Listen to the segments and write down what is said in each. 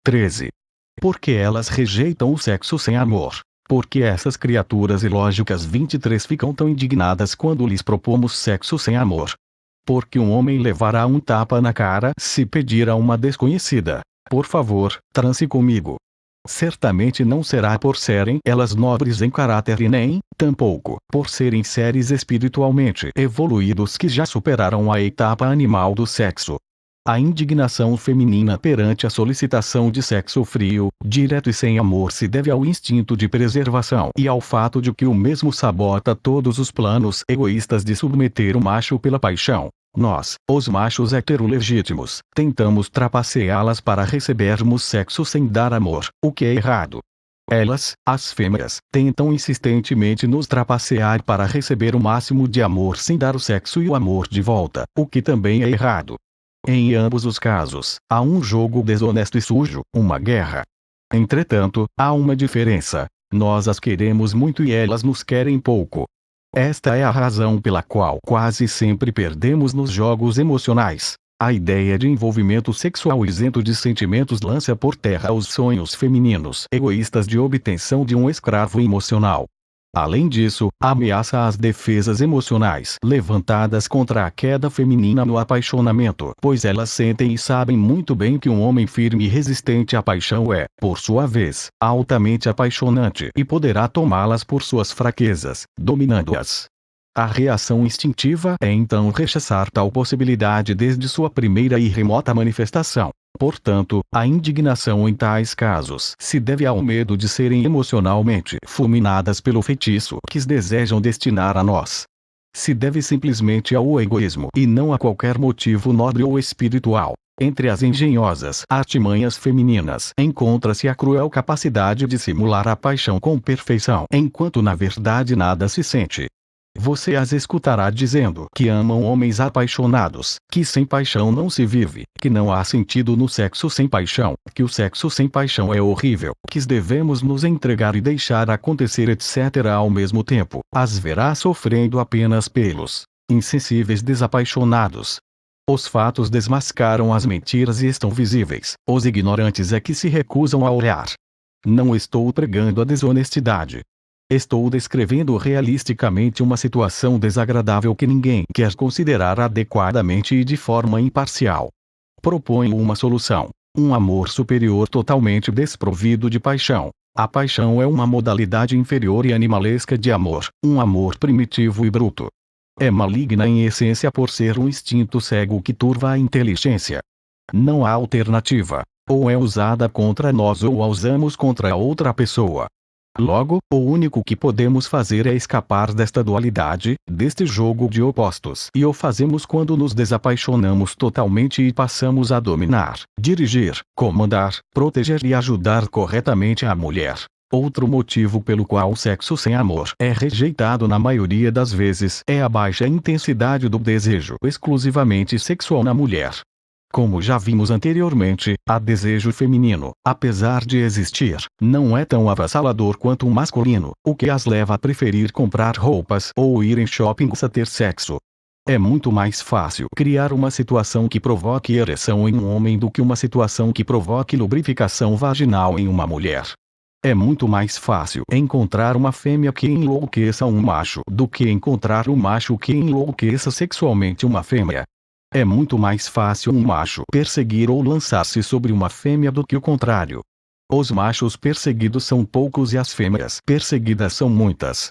13. Porque elas rejeitam o sexo sem amor. Porque essas criaturas ilógicas 23 ficam tão indignadas quando lhes propomos sexo sem amor. Porque um homem levará um tapa na cara se pedir a uma desconhecida: por favor, transe comigo. Certamente não será por serem elas nobres em caráter e nem, tampouco, por serem seres espiritualmente evoluídos que já superaram a etapa animal do sexo. A indignação feminina perante a solicitação de sexo frio, direto e sem amor se deve ao instinto de preservação e ao fato de que o mesmo sabota todos os planos egoístas de submeter o macho pela paixão. Nós, os machos heterolegítimos, tentamos trapaceá-las para recebermos sexo sem dar amor, o que é errado. Elas, as fêmeas, tentam insistentemente nos trapacear para receber o máximo de amor sem dar o sexo e o amor de volta, o que também é errado. Em ambos os casos, há um jogo desonesto e sujo, uma guerra. Entretanto, há uma diferença: nós as queremos muito e elas nos querem pouco. Esta é a razão pela qual quase sempre perdemos nos jogos emocionais. A ideia de envolvimento sexual isento de sentimentos lança por terra os sonhos femininos egoístas de obtenção de um escravo emocional. Além disso, ameaça as defesas emocionais levantadas contra a queda feminina no apaixonamento, pois elas sentem e sabem muito bem que um homem firme e resistente à paixão é, por sua vez, altamente apaixonante e poderá tomá-las por suas fraquezas, dominando-as. A reação instintiva é então rechaçar tal possibilidade desde sua primeira e remota manifestação. Portanto, a indignação em tais casos se deve ao medo de serem emocionalmente fulminadas pelo feitiço que desejam destinar a nós. Se deve simplesmente ao egoísmo e não a qualquer motivo nobre ou espiritual. Entre as engenhosas artimanhas femininas encontra-se a cruel capacidade de simular a paixão com perfeição, enquanto na verdade nada se sente. Você as escutará dizendo que amam homens apaixonados, que sem paixão não se vive, que não há sentido no sexo sem paixão, que o sexo sem paixão é horrível, que devemos nos entregar e deixar acontecer etc. Ao mesmo tempo, as verá sofrendo apenas pelos insensíveis desapaixonados. Os fatos desmascaram as mentiras e estão visíveis, os ignorantes é que se recusam a olhar. Não estou pregando a desonestidade. Estou descrevendo realisticamente uma situação desagradável que ninguém quer considerar adequadamente e de forma imparcial. Proponho uma solução: um amor superior totalmente desprovido de paixão. A paixão é uma modalidade inferior e animalesca de amor, um amor primitivo e bruto. É maligna em essência por ser um instinto cego que turva a inteligência. Não há alternativa: ou é usada contra nós ou a usamos contra a outra pessoa. Logo, o único que podemos fazer é escapar desta dualidade, deste jogo de opostos, e o fazemos quando nos desapaixonamos totalmente e passamos a dominar, dirigir, comandar, proteger e ajudar corretamente a mulher. Outro motivo pelo qual o sexo sem amor é rejeitado na maioria das vezes é a baixa intensidade do desejo exclusivamente sexual na mulher. Como já vimos anteriormente, a desejo feminino, apesar de existir, não é tão avassalador quanto o masculino, o que as leva a preferir comprar roupas ou ir em shoppings a ter sexo. É muito mais fácil criar uma situação que provoque ereção em um homem do que uma situação que provoque lubrificação vaginal em uma mulher. É muito mais fácil encontrar uma fêmea que enlouqueça um macho do que encontrar um macho que enlouqueça sexualmente uma fêmea. É muito mais fácil um macho perseguir ou lançar-se sobre uma fêmea do que o contrário. Os machos perseguidos são poucos e as fêmeas perseguidas são muitas.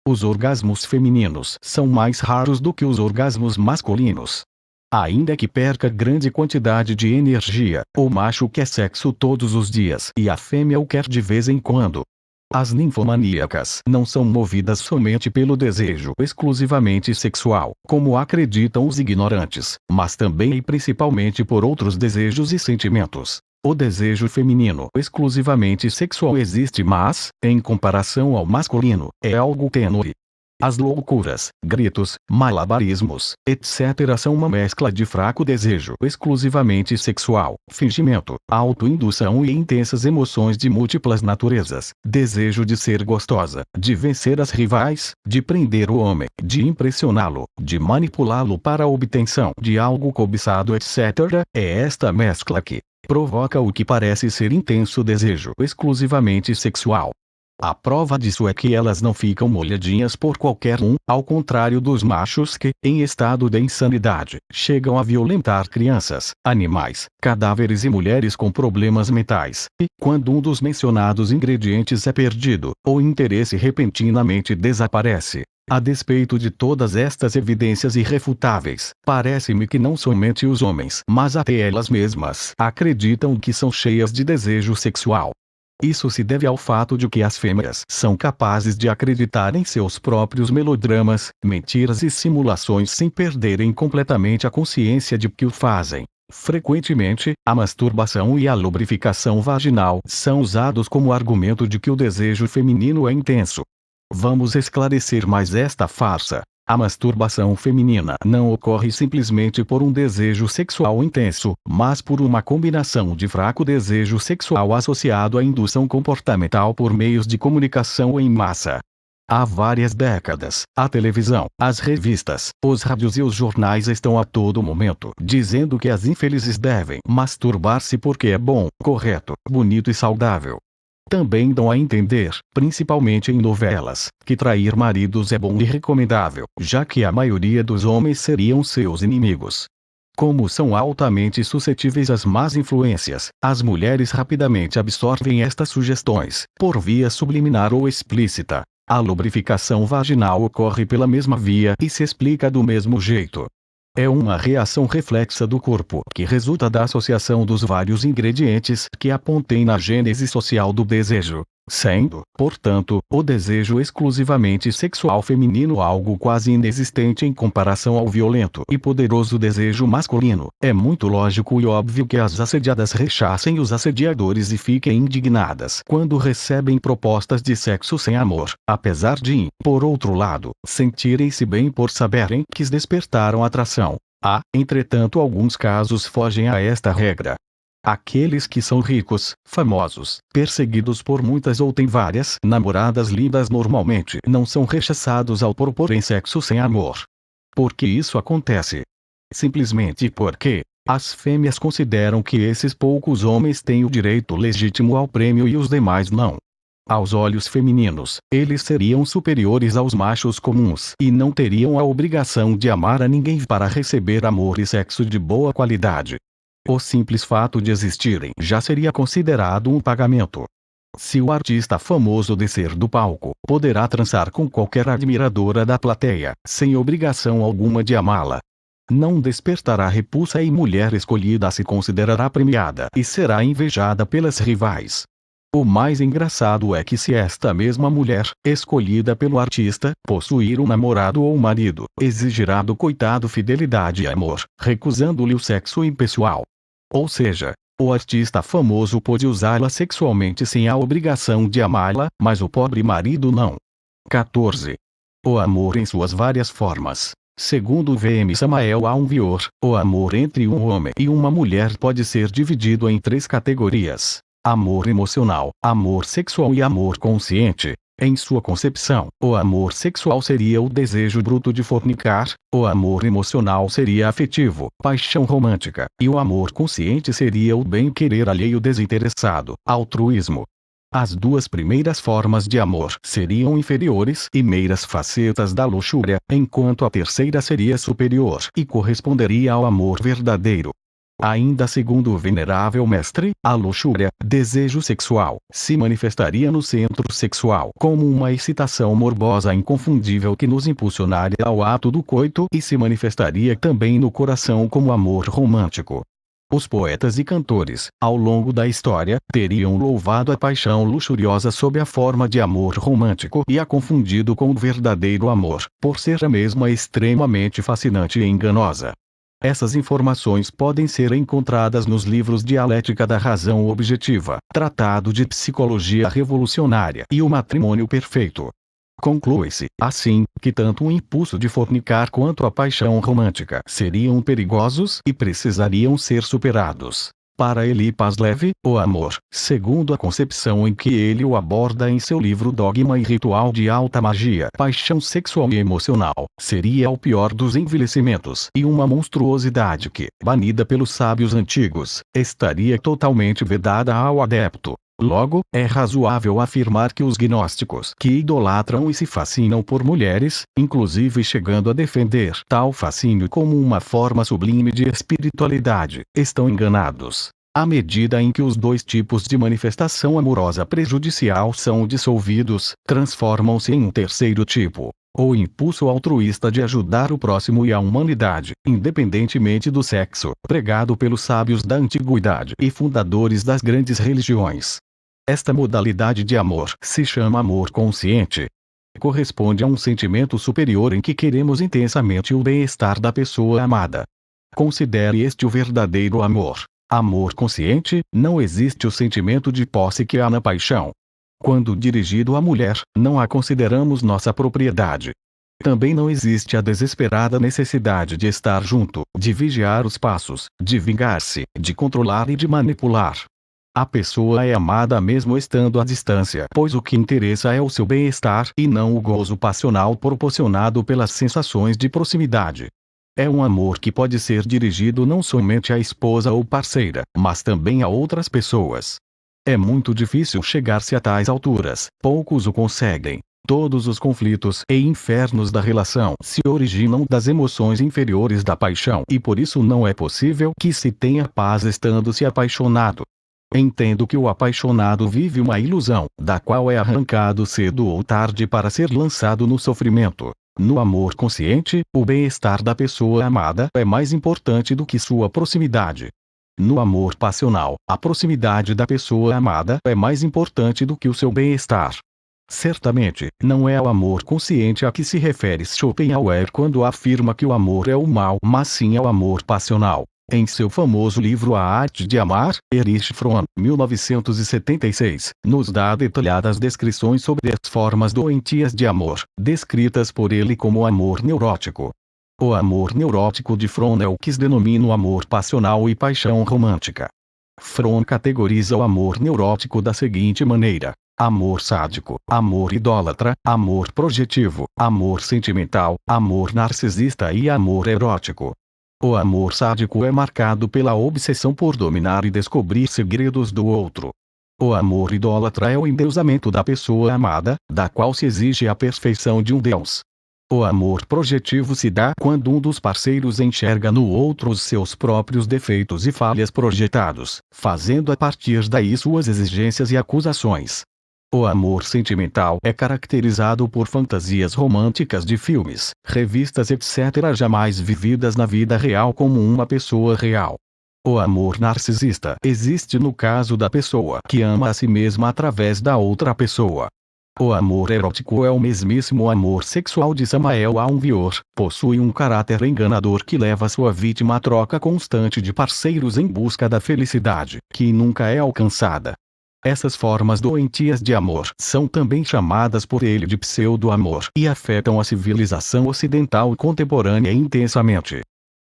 Os orgasmos femininos são mais raros do que os orgasmos masculinos. Ainda que perca grande quantidade de energia, o macho quer sexo todos os dias e a fêmea o quer de vez em quando. As ninfomaníacas não são movidas somente pelo desejo exclusivamente sexual, como acreditam os ignorantes, mas também e principalmente por outros desejos e sentimentos. O desejo feminino exclusivamente sexual existe, mas, em comparação ao masculino, é algo tênue. As loucuras, gritos, malabarismos, etc. são uma mescla de fraco desejo exclusivamente sexual, fingimento, autoindução e intensas emoções de múltiplas naturezas, desejo de ser gostosa, de vencer as rivais, de prender o homem, de impressioná-lo, de manipulá-lo para a obtenção de algo cobiçado, etc. É esta mescla que provoca o que parece ser intenso desejo exclusivamente sexual. A prova disso é que elas não ficam molhadinhas por qualquer um, ao contrário dos machos que, em estado de insanidade, chegam a violentar crianças, animais, cadáveres e mulheres com problemas mentais. E, quando um dos mencionados ingredientes é perdido, o interesse repentinamente desaparece. A despeito de todas estas evidências irrefutáveis, parece-me que não somente os homens, mas até elas mesmas, acreditam que são cheias de desejo sexual. Isso se deve ao fato de que as fêmeas são capazes de acreditar em seus próprios melodramas, mentiras e simulações sem perderem completamente a consciência de que o fazem. Frequentemente, a masturbação e a lubrificação vaginal são usados como argumento de que o desejo feminino é intenso. Vamos esclarecer mais esta farsa. A masturbação feminina não ocorre simplesmente por um desejo sexual intenso, mas por uma combinação de fraco desejo sexual associado à indução comportamental por meios de comunicação em massa. Há várias décadas, a televisão, as revistas, os rádios e os jornais estão a todo momento dizendo que as infelizes devem masturbar-se porque é bom, correto, bonito e saudável. Também dão a entender, principalmente em novelas, que trair maridos é bom e recomendável, já que a maioria dos homens seriam seus inimigos. Como são altamente suscetíveis às más influências, as mulheres rapidamente absorvem estas sugestões, por via subliminar ou explícita. A lubrificação vaginal ocorre pela mesma via e se explica do mesmo jeito. É uma reação reflexa do corpo que resulta da associação dos vários ingredientes que apontem na gênese social do desejo, sendo, portanto, o desejo exclusivamente sexual feminino algo quase inexistente em comparação ao violento e poderoso desejo masculino. É muito lógico e óbvio que as assediadas rechacem os assediadores e fiquem indignadas quando recebem propostas de sexo sem amor, apesar de, por outro lado, sentirem-se bem por saberem que despertaram atração. Há, entretanto, alguns casos fogem a esta regra. Aqueles que são ricos, famosos, perseguidos por muitas ou têm várias namoradas lindas normalmente não são rechaçados ao proporem sexo sem amor. Por que isso acontece? Simplesmente porque as fêmeas consideram que esses poucos homens têm o direito legítimo ao prêmio e os demais não. Aos olhos femininos, eles seriam superiores aos machos comuns e não teriam a obrigação de amar a ninguém para receber amor e sexo de boa qualidade. O simples fato de existirem já seria considerado um pagamento. Se o artista famoso descer do palco, poderá transar com qualquer admiradora da plateia, sem obrigação alguma de amá-la. Não despertará repulsa e mulher escolhida se considerará premiada e será invejada pelas rivais. O mais engraçado é que se esta mesma mulher, escolhida pelo artista, possuir um namorado ou marido, exigirá do coitado fidelidade e amor, recusando-lhe o sexo impessoal. Ou seja, o artista famoso pode usá-la sexualmente sem a obrigação de amá-la, mas o pobre marido não. 14. O amor em suas várias formas. Segundo V.M. Samael Aunvior, o amor entre um homem e uma mulher pode ser dividido em 3 categorias: amor emocional, amor sexual e amor consciente. Em sua concepção, o amor sexual seria o desejo bruto de fornicar, o amor emocional seria afetivo, paixão romântica, e o amor consciente seria o bem-querer alheio desinteressado, altruísmo. As 2 primeiras formas de amor seriam inferiores e meiras facetas da luxúria, enquanto a terceira seria superior e corresponderia ao amor verdadeiro. Ainda segundo o venerável mestre, a luxúria, desejo sexual, se manifestaria no centro sexual como uma excitação morbosa inconfundível que nos impulsionaria ao ato do coito e se manifestaria também no coração como amor romântico. Os poetas e cantores, ao longo da história, teriam louvado a paixão luxuriosa sob a forma de amor romântico e a confundido com o verdadeiro amor, por ser a mesma extremamente fascinante e enganosa. Essas informações podem ser encontradas nos livros Dialética da Razão Objetiva, Tratado de Psicologia Revolucionária e O Matrimônio Perfeito. Conclui-se, assim, que tanto o impulso de fornicar quanto a paixão romântica seriam perigosos e precisariam ser superados. Para Eliphas Levi, o amor, segundo a concepção em que ele o aborda em seu livro Dogma e Ritual de Alta Magia, paixão sexual e emocional, seria o pior dos envelhecimentos e uma monstruosidade que, banida pelos sábios antigos, estaria totalmente vedada ao adepto. Logo, é razoável afirmar que os gnósticos que idolatram e se fascinam por mulheres, inclusive chegando a defender tal fascínio como uma forma sublime de espiritualidade, estão enganados. À medida em que os dois tipos de manifestação amorosa prejudicial são dissolvidos, transformam-se em um terceiro tipo, o impulso altruísta de ajudar o próximo e a humanidade, independentemente do sexo, pregado pelos sábios da antiguidade e fundadores das grandes religiões. Esta modalidade de amor se chama amor consciente. Corresponde a um sentimento superior em que queremos intensamente o bem-estar da pessoa amada. Considere este o verdadeiro amor. Amor consciente, não existe o sentimento de posse que há na paixão. Quando dirigido à mulher, não a consideramos nossa propriedade. Também não existe a desesperada necessidade de estar junto, de vigiar os passos, de vingar-se, de controlar e de manipular. A pessoa é amada mesmo estando à distância, pois o que interessa é o seu bem-estar e não o gozo passional proporcionado pelas sensações de proximidade. É um amor que pode ser dirigido não somente à esposa ou parceira, mas também a outras pessoas. É muito difícil chegar-se a tais alturas, poucos o conseguem. Todos os conflitos e infernos da relação se originam das emoções inferiores da paixão e por isso não é possível que se tenha paz estando-se apaixonado. Entendo que o apaixonado vive uma ilusão, da qual é arrancado cedo ou tarde para ser lançado no sofrimento. No amor consciente, o bem-estar da pessoa amada é mais importante do que sua proximidade. No amor passional, a proximidade da pessoa amada é mais importante do que o seu bem-estar. Certamente, não é ao amor consciente a que se refere Schopenhauer quando afirma que o amor é o mal, mas sim ao amor passional. Em seu famoso livro A Arte de Amar, Erich Fromm, 1976, nos dá detalhadas descrições sobre as formas doentias de amor, descritas por ele como amor neurótico. O amor neurótico de Fromm é o que se denomina o amor passional e paixão romântica. Fromm categoriza o amor neurótico da seguinte maneira: amor sádico, amor idólatra, amor projetivo, amor sentimental, amor narcisista e amor erótico. O amor sádico é marcado pela obsessão por dominar e descobrir segredos do outro. O amor idólatra é o endeusamento da pessoa amada, da qual se exige a perfeição de um Deus. O amor projetivo se dá quando um dos parceiros enxerga no outro os seus próprios defeitos e falhas projetados, fazendo a partir daí suas exigências e acusações. O amor sentimental é caracterizado por fantasias românticas de filmes, revistas etc. jamais vividas na vida real como uma pessoa real. O amor narcisista existe no caso da pessoa que ama a si mesma através da outra pessoa. O amor erótico é o mesmíssimo amor sexual de Samael Aun Weor, possui um caráter enganador que leva sua vítima à troca constante de parceiros em busca da felicidade, que nunca é alcançada. Essas formas doentias de amor são também chamadas por ele de pseudo-amor e afetam a civilização ocidental contemporânea intensamente.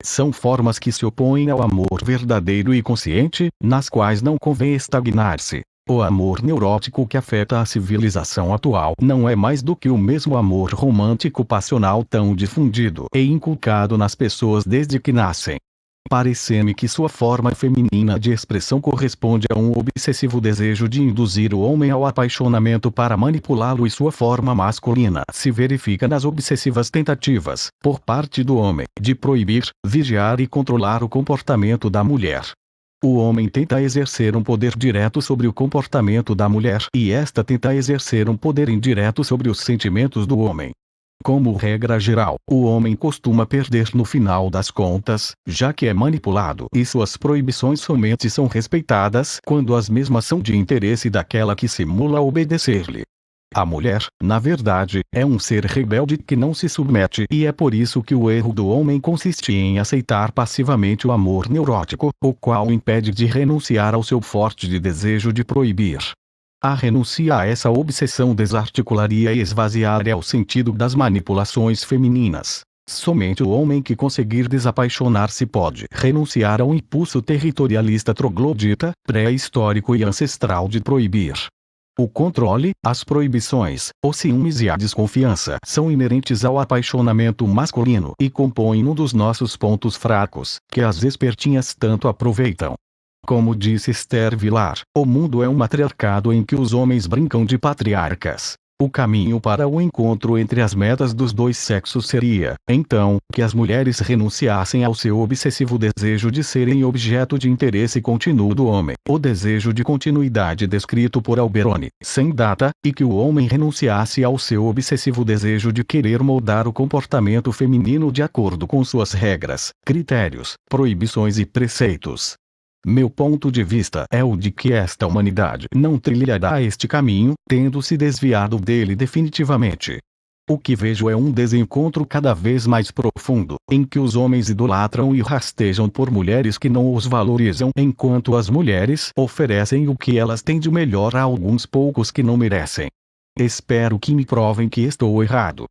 São formas que se opõem ao amor verdadeiro e consciente, nas quais não convém estagnar-se. O amor neurótico que afeta a civilização atual não é mais do que o mesmo amor romântico passional tão difundido e inculcado nas pessoas desde que nascem. Parece-me que sua forma feminina de expressão corresponde a um obsessivo desejo de induzir o homem ao apaixonamento para manipulá-lo e sua forma masculina se verifica nas obsessivas tentativas, por parte do homem, de proibir, vigiar e controlar o comportamento da mulher. O homem tenta exercer um poder direto sobre o comportamento da mulher e esta tenta exercer um poder indireto sobre os sentimentos do homem. Como regra geral, o homem costuma perder no final das contas, já que é manipulado e suas proibições somente são respeitadas quando as mesmas são de interesse daquela que simula obedecer-lhe. A mulher, na verdade, é um ser rebelde que não se submete e é por isso que o erro do homem consiste em aceitar passivamente o amor neurótico, o qual o impede de renunciar ao seu forte desejo de proibir. A renúncia a essa obsessão desarticularia e esvaziaria o sentido das manipulações femininas. Somente o homem que conseguir desapaixonar-se pode renunciar ao impulso territorialista troglodita, pré-histórico e ancestral de proibir. O controle, as proibições, os ciúmes e a desconfiança são inerentes ao apaixonamento masculino e compõem um dos nossos pontos fracos, que as espertinhas tanto aproveitam. Como disse Esther Vilar, o mundo é um matriarcado em que os homens brincam de patriarcas. O caminho para o encontro entre as metas dos dois sexos seria, então, que as mulheres renunciassem ao seu obsessivo desejo de serem objeto de interesse contínuo do homem, o desejo de continuidade descrito por Alberoni, sem data, e que o homem renunciasse ao seu obsessivo desejo de querer moldar o comportamento feminino de acordo com suas regras, critérios, proibições e preceitos. Meu ponto de vista é o de que esta humanidade não trilhará este caminho, tendo se desviado dele definitivamente. O que vejo é um desencontro cada vez mais profundo, em que os homens idolatram e rastejam por mulheres que não os valorizam, enquanto as mulheres oferecem o que elas têm de melhor a alguns poucos que não merecem. Espero que me provem que estou errado.